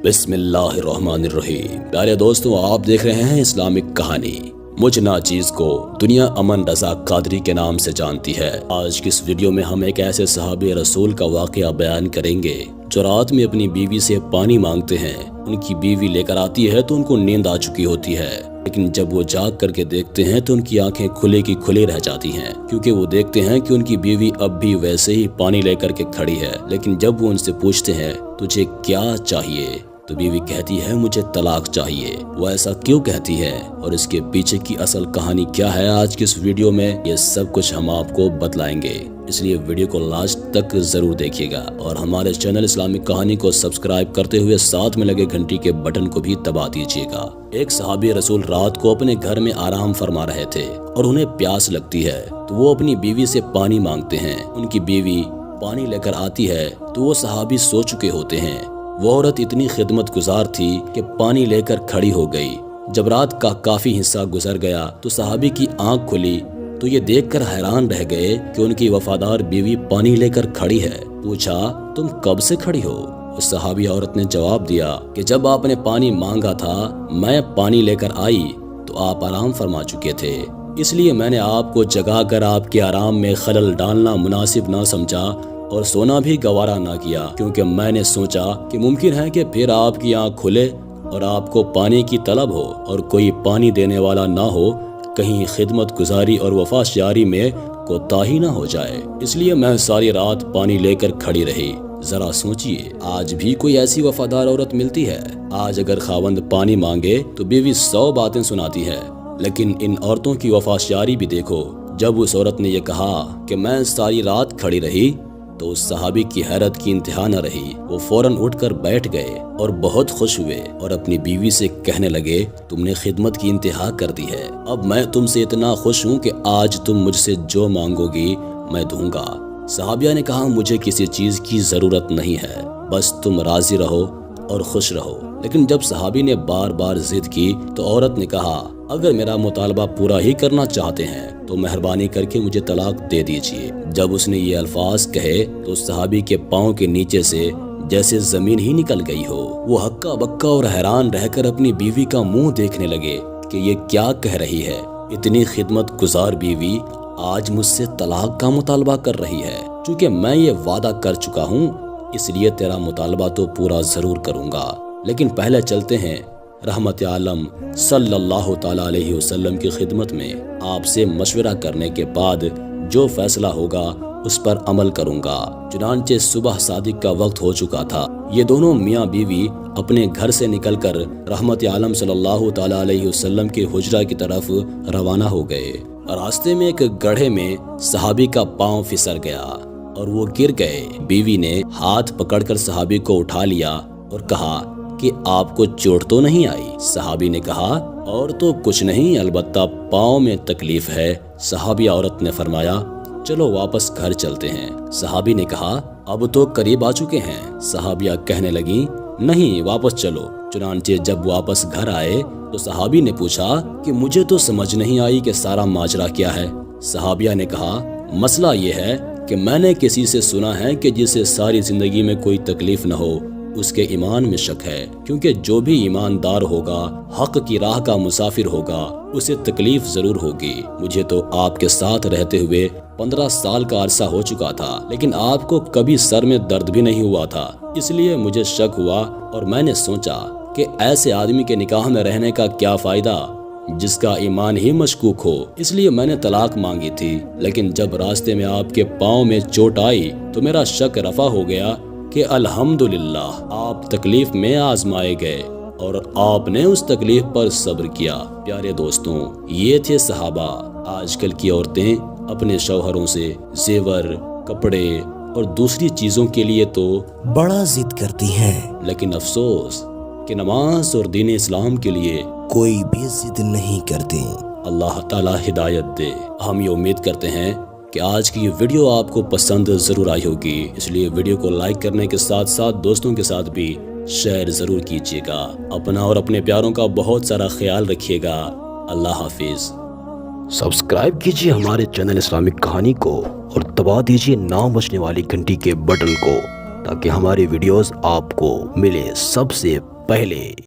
بسم اللہ الرحمن الرحیم۔ پیارے دوستوں، آپ دیکھ رہے ہیں اسلامک کہانی۔ مجھ ناچیز کو دنیا امن رضا قادری کے نام سے جانتی ہے۔ آج کی اس ویڈیو میں ہم ایک ایسے صحابی رسول کا واقعہ بیان کریں گے جو رات میں اپنی بیوی سے پانی مانگتے ہیں۔ ان کی بیوی لے کر آتی ہے تو ان کو نیند آ چکی ہوتی ہے، لیکن جب وہ جاگ کر کے دیکھتے ہیں تو ان کی آنکھیں کھلے کی کھلے رہ جاتی ہیں، کیونکہ وہ دیکھتے ہیں کہ ان کی بیوی اب بھی ویسے ہی پانی لے کر کے کھڑی ہے۔ لیکن جب وہ ان سے پوچھتے ہیں تجھے کیا چاہیے تو بیوی کہتی ہے مجھے طلاق چاہیے۔ وہ ایسا کیوں کہتی ہے اور اس کے پیچھے کی اصل کہانی کیا ہے، آج کی اس ویڈیو میں یہ سب کچھ ہم آپ کو بتلائیں گے، اس لیے ویڈیو کو لاسٹ تک ضرور دیکھیے گا اور ہمارے چینل اسلامک کہانی کو سبسکرائب کرتے ہوئے ساتھ میں لگے گھنٹی کے بٹن کو بھی دبا دیجیے گا۔ ایک صحابی رسول رات کو اپنے گھر میں آرام فرما رہے تھے اور انہیں پیاس لگتی ہے تو وہ اپنی بیوی سے پانی مانگتے ہیں۔ ان کی بیوی پانی لے کر آتی ہے تو وہ صحابی سو چکے ہوتے ہیں۔ وہ عورت اتنی خدمت گزار تھی کہ پانی لے کر کھڑی ہو گئی۔ جب رات کا کافی حصہ گزر گیا تو صحابی کی آنکھ کھلی تو یہ دیکھ کر حیران رہ گئے کہ ان کی وفادار بیوی پانی لے کر کھڑی ہے۔ پوچھا تم کب سے کھڑی ہو؟ اس صحابی عورت نے جواب دیا کہ جب آپ نے پانی مانگا تھا میں پانی لے کر آئی تو آپ آرام فرما چکے تھے، اس لیے میں نے آپ کو جگا کر آپ کے آرام میں خلل ڈالنا مناسب نہ سمجھا اور سونا بھی گوارا نہ کیا، کیونکہ میں نے سوچا کہ ممکن ہے کہ پھر آپ کی آنکھ کھلے اور آپ کو پانی کی طلب ہو اور کوئی پانی دینے والا نہ ہو، کہیں خدمت گزاری اور وفاداری میں کوتاہی نہ ہو جائے، اس لیے میں ساری رات پانی لے کر کھڑی رہی۔ ذرا سوچئے، آج بھی کوئی ایسی وفادار عورت ملتی ہے؟ آج اگر خاوند پانی مانگے تو بیوی 100 باتیں سناتی ہے، لیکن ان عورتوں کی وفاداری بھی دیکھو۔ جب اس عورت نے یہ کہا کہ میں ساری رات کھڑی رہی تو اس صحابی کی حیرت کی انتہا نہ رہی۔ وہ فوراً اٹھ کر بیٹھ گئے اور بہت خوش ہوئے اور اپنی بیوی سے کہنے لگے تم نے خدمت کی انتہا کر دی ہے، اب میں تم سے اتنا خوش ہوں کہ آج تم مجھ سے جو مانگو گی میں دوں گا۔ صحابیہ نے کہا مجھے کسی چیز کی ضرورت نہیں ہے، بس تم راضی رہو اور خوش رہو۔ لیکن جب صحابی نے بار بار ضد کی تو عورت نے کہا اگر میرا مطالبہ پورا ہی کرنا چاہتے ہیں تو مہربانی کر کے مجھے طلاق دے دیجیے۔ جب اس نے یہ الفاظ کہے تو صحابی کے پاؤں کے نیچے سے جیسے زمین ہی نکل گئی ہو۔ وہ ہکا بکا اور حیران رہ کر اپنی بیوی کا منہ دیکھنے لگے کہ یہ کیا کہہ رہی ہے، اتنی خدمت گزار بیوی آج مجھ سے طلاق کا مطالبہ کر رہی ہے۔ چونکہ میں یہ وعدہ کر چکا ہوں اس لیے تیرا مطالبہ تو پورا ضرور کروں گا، لیکن پہلے چلتے ہیں رحمت عالم صلی اللہ تعالی علیہ وسلم کی خدمت میں، آپ سے مشورہ کرنے کے بعد جو فیصلہ ہوگا اس پر عمل کروں گا۔ چنانچہ صبح صادق کا وقت ہو چکا تھا۔ یہ دونوں میاں بیوی اپنے گھر سے نکل کر رحمت عالم صلی اللہ تعالی علیہ وسلم کے حجرہ کی طرف روانہ ہو گئے۔ راستے میں ایک گڑھے میں صحابی کا پاؤں پھسل گیا اور وہ گر گئے۔ بیوی نے ہاتھ پکڑ کر صحابی کو اٹھا لیا اور کہا کہ آپ کو چوٹ تو نہیں آئی؟ صحابی نے کہا اور تو کچھ نہیں، البتہ پاؤں میں تکلیف ہے۔ صحابی عورت نے فرمایا چلو واپس گھر چلتے ہیں۔ صحابی نے کہا اب تو قریب آ چکے ہیں۔ صحابیہ کہنے لگیں نہیں واپس چلو۔ چنانچہ جب واپس گھر آئے تو صحابی نے پوچھا کہ مجھے تو سمجھ نہیں آئی کہ سارا ماجرا کیا ہے۔ صحابیہ نے کہا مسئلہ یہ ہے کہ میں نے کسی سے سنا ہے کہ جسے ساری زندگی میں کوئی تکلیف نہ ہو اس کے ایمان میں شک ہے، کیونکہ جو بھی ایماندار ہوگا، حق کی راہ کا مسافر ہوگا، اسے تکلیف ضرور ہوگی۔ مجھے تو آپ کے ساتھ رہتے ہوئے 15 سال کا عرصہ ہو چکا تھا، لیکن آپ کو کبھی سر میں درد بھی نہیں ہوا تھا، اس لیے مجھے شک ہوا اور میں نے سوچا کہ ایسے آدمی کے نکاح میں رہنے کا کیا فائدہ جس کا ایمان ہی مشکوک ہو، اس لیے میں نے طلاق مانگی تھی۔ لیکن جب راستے میں آپ کے پاؤں میں چوٹ آئی تو میرا شک رفع ہو گیا کہ الحمدللہ آپ تکلیف میں آزمائے گئے اور آپ نے اس تکلیف پر صبر کیا۔ پیارے دوستوں، یہ تھے صحابہ۔ آج کل کی عورتیں اپنے شوہروں سے زیور، کپڑے اور دوسری چیزوں کے لیے تو بڑا ضد کرتی ہیں، لیکن افسوس کہ نماز اور دین اسلام کے لیے کوئی بھی ضد نہیں کرتے۔ اللہ تعالی ہدایت دے۔ ہم یہ امید کرتے ہیں کہ آج کی یہ ویڈیو آپ کو پسند ضرور آئی ہوگی، اس لیے ویڈیو کو لائک کرنے کے ساتھ ساتھ دوستوں کے ساتھ بھی شیئر ضرور کیجیے گا۔ اپنا اور اپنے پیاروں کا بہت سارا خیال رکھیے گا۔ اللہ حافظ۔ سبسکرائب کیجیے ہمارے چینل اسلامک کہانی کو اور دبا دیجیے نام بجنے والی گھنٹی کے بٹن کو تاکہ ہماری ویڈیوز آپ کو ملے سب سے پہلے۔